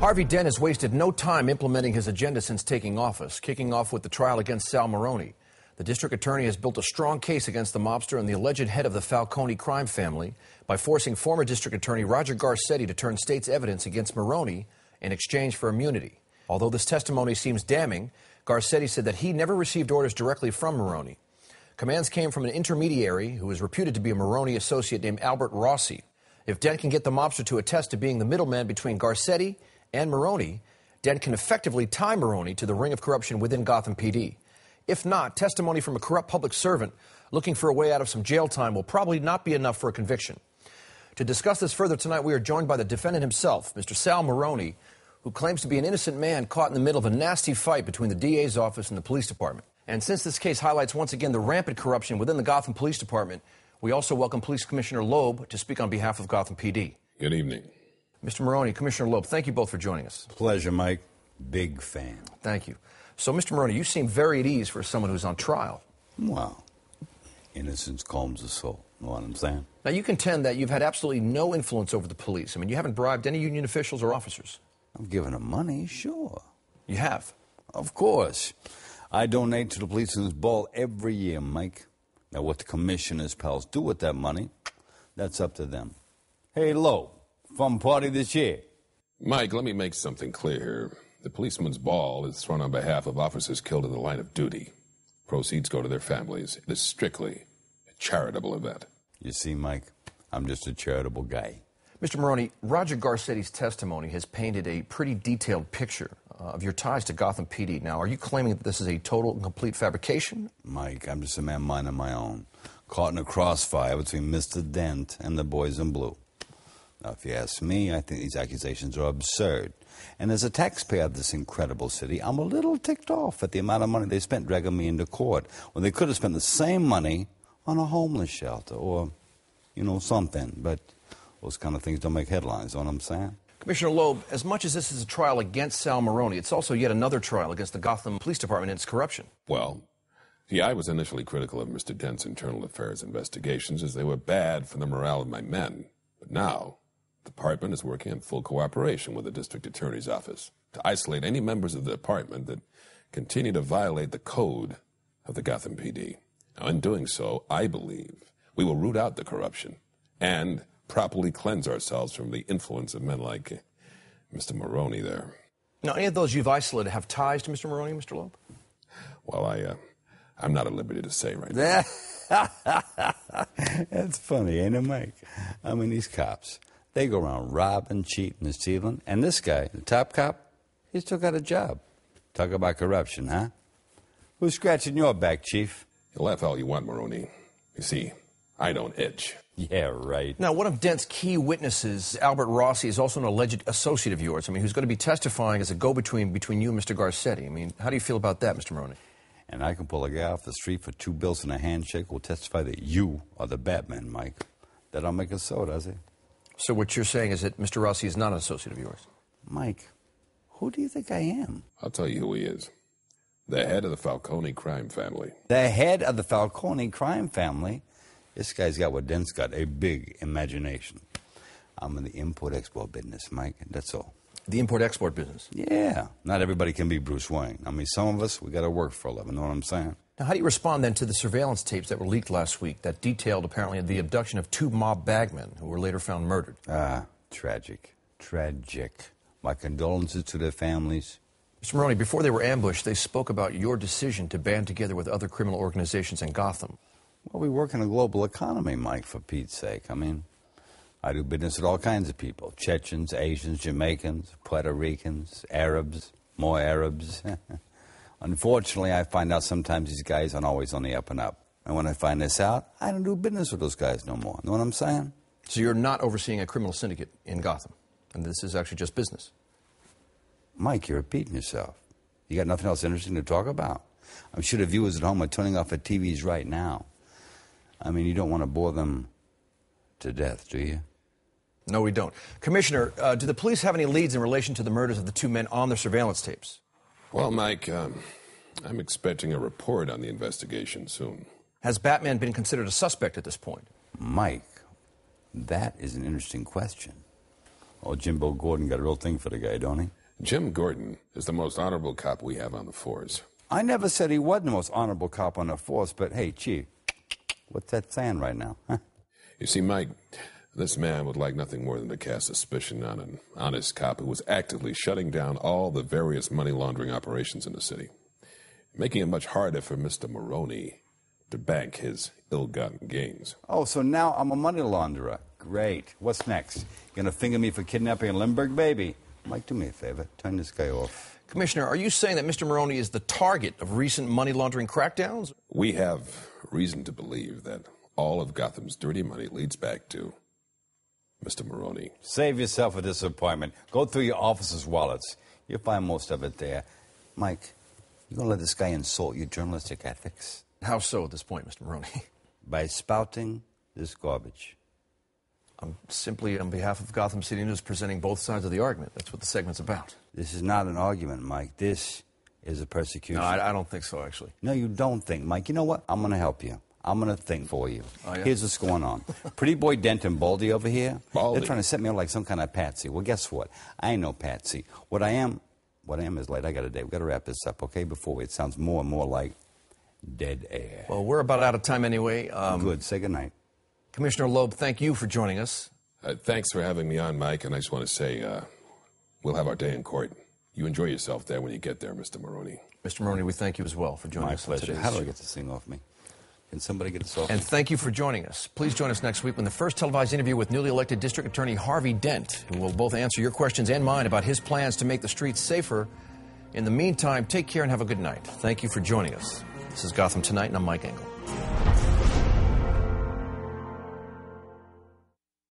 Harvey Dent has wasted no time implementing his agenda since taking office, kicking off with the trial against Sal Moroni. The district attorney has built a strong case against the mobster and the alleged head of the Falcone crime family by forcing former district attorney Roger Garcetti to turn state's evidence against Moroni in exchange for immunity. Although this testimony seems damning, Garcetti said that he never received orders directly from Moroni. Commands came from an intermediary who is reputed to be a Moroni associate named Albert Rossi. If Dent can get the mobster to attest to being the middleman between Garcetti and Moroni, Dent can effectively tie Moroni to the ring of corruption within Gotham PD. If not, testimony from a corrupt public servant looking for a way out of some jail time will probably not be enough for a conviction. To discuss this further tonight, we are joined by the defendant himself, Mr. Sal Moroni, who claims to be an innocent man caught in the middle of a nasty fight between the DA's office and the police department. And since this case highlights once again the rampant corruption within the Gotham Police Department, we also welcome Police Commissioner Loeb to speak on behalf of Gotham PD. Good evening. Mr. Moroni, Commissioner Loeb, thank you both for joining us. Pleasure, Mike. Big fan. Thank you. So, Mr. Moroni, you seem very at ease for someone who's on trial. Well, innocence calms the soul. Know what I'm saying? Now, you contend that you've had absolutely no influence over the police. I mean, you haven't bribed any union officials or officers. I've given them money, sure. You have? Of course. I donate to the policeman's ball every year, Mike. Now, what the commissioner's pals do with that money, that's up to them. Hey, Loeb, fun party this year. Mike, let me make something clear here. The policeman's ball is thrown on behalf of officers killed in the line of duty. Proceeds go to their families. It is strictly a charitable event. You see, Mike, I'm just a charitable guy. Mr. Moroni, Roger Garcetti's testimony has painted a pretty detailed picture of your ties to Gotham PD. Now, are you claiming that this is a total and complete fabrication? Mike, I'm just a man minding my own, caught in a crossfire between Mr. Dent and the boys in blue. Now, if you ask me, I think these accusations are absurd. And as a taxpayer of this incredible city, I'm a little ticked off at the amount of money they spent dragging me into court when they could have spent the same money on a homeless shelter or, something. But those kind of things don't make headlines, know what I'm saying? Commissioner Loeb, as much as this is a trial against Sal Moroni, it's also yet another trial against the Gotham Police Department and its corruption. Well, see, I was initially critical of Mr. Dent's internal affairs investigations as they were bad for the morale of my men. But now, the department is working in full cooperation with the district attorney's office to isolate any members of the department that continue to violate the code of the Gotham PD. Now, in doing so, I believe we will root out the corruption and properly cleanse ourselves from the influence of men like Mr. Moroni there. Now, any of those you've isolated have ties to Mr. Moroni, Mr. Loeb? Well, I'm not at liberty to say right now. That's funny, ain't it, Mike? I mean, these cops, they go around robbing, cheating, and stealing. And this guy, the top cop, he still got a job. Talk about corruption, huh? Who's scratching your back, Chief? You laugh all you want, Moroni. You see, I don't itch. Yeah, right. Now, one of Dent's key witnesses, Albert Rossi, is also an alleged associate of yours. I mean, who's going to be testifying as a go-between between you and Mr. Garcetti. I mean, how do you feel about that, Mr. Moroni? And I can pull a guy off the street for $2 bills and a handshake who will testify that you are the Batman, Mike. That don't make it so, does it? So what you're saying is that Mr. Rossi is not an associate of yours? Mike, who do you think I am? I'll tell you who he is. The head of the Falcone crime family. The head of the Falcone crime family? This guy's got what Dent's got, a big imagination. I'm in the import-export business, Mike, that's all. The import-export business? Yeah. Not everybody can be Bruce Wayne. I mean, some of us, we got to work for a living, know what I'm saying? Now, how do you respond, then, to the surveillance tapes that were leaked last week that detailed, apparently, the abduction of 2 mob bagmen who were later found murdered? Tragic. Tragic. My condolences to their families. Mr. Moroni, before they were ambushed, they spoke about your decision to band together with other criminal organizations in Gotham. Well, we work in a global economy, Mike, for Pete's sake. I mean, I do business with all kinds of people. Chechens, Asians, Jamaicans, Puerto Ricans, Arabs, more Arabs. Unfortunately, I find out sometimes these guys aren't always on the up and up. And when I find this out, I don't do business with those guys no more. Know what I'm saying? So you're not overseeing a criminal syndicate in Gotham, and this is actually just business? Mike, you're repeating yourself. You got nothing else interesting to talk about? I'm sure the viewers at home are turning off their TVs right now. I mean, you don't want to bore them to death, do you? No, we don't. Commissioner, do the police have any leads in relation to the murders of the 2 men on their surveillance tapes? Well, Mike, I'm expecting a report on the investigation soon. Has Batman been considered a suspect at this point? Mike, that is an interesting question. Oh, Jimbo Gordon got a real thing for the guy, don't he? Jim Gordon is the most honorable cop we have on the force. I never said he wasn't the most honorable cop on the force, but hey, Chief, what's that saying right now? Huh? You see, Mike, this man would like nothing more than to cast suspicion on an honest cop who was actively shutting down all the various money laundering operations in the city, making it much harder for Mr. Moroni to bank his ill-gotten gains. Oh, so now I'm a money launderer. Great. What's next? You gonna finger me for kidnapping a Limburg baby? Mike, do me a favor. Turn this guy off. Commissioner, are you saying that Mr. Moroni is the target of recent money laundering crackdowns? We have reason to believe that all of Gotham's dirty money leads back to Mr. Moroni. Save yourself a disappointment. Go through your officers' wallets. You'll find most of it there. Mike, you gonna let this guy insult your journalistic ethics? How so at this point, Mr. Moroni? By spouting this garbage. I'm simply, on behalf of Gotham City News, presenting both sides of the argument. That's what the segment's about. This is not an argument, Mike. This is a persecution. No, I don't think so, actually. No, you don't think, Mike. You know what? I'm going to help you. I'm going to think for you. Oh, yeah? Here's what's going on. Pretty boy Dent and Baldy over here, Baldy. they're trying to set me up like some kind of patsy. Well, guess what? I ain't no patsy. What I am is late. I got a date. We got to wrap this up, okay? Before it sounds more and more like dead air. Well, we're about out of time anyway. Good. Say goodnight. Commissioner Loeb, thank you for joining us. Thanks for having me on, Mike, and I just want to say we'll have our day in court. You enjoy yourself there when you get there, Mr. Moroni. Mr. Moroni, we thank you as well for joining My us. pleasure. Today. How do I get this thing off me? Can somebody get this off And me? thank you for joining us. Please join us next week when the first televised interview with newly elected District Attorney Harvey Dent, who will both answer your questions and mine about his plans to make the streets safer. In the meantime, take care and have a good night. Thank you for joining us. This is Gotham Tonight, and I'm Mike Engel.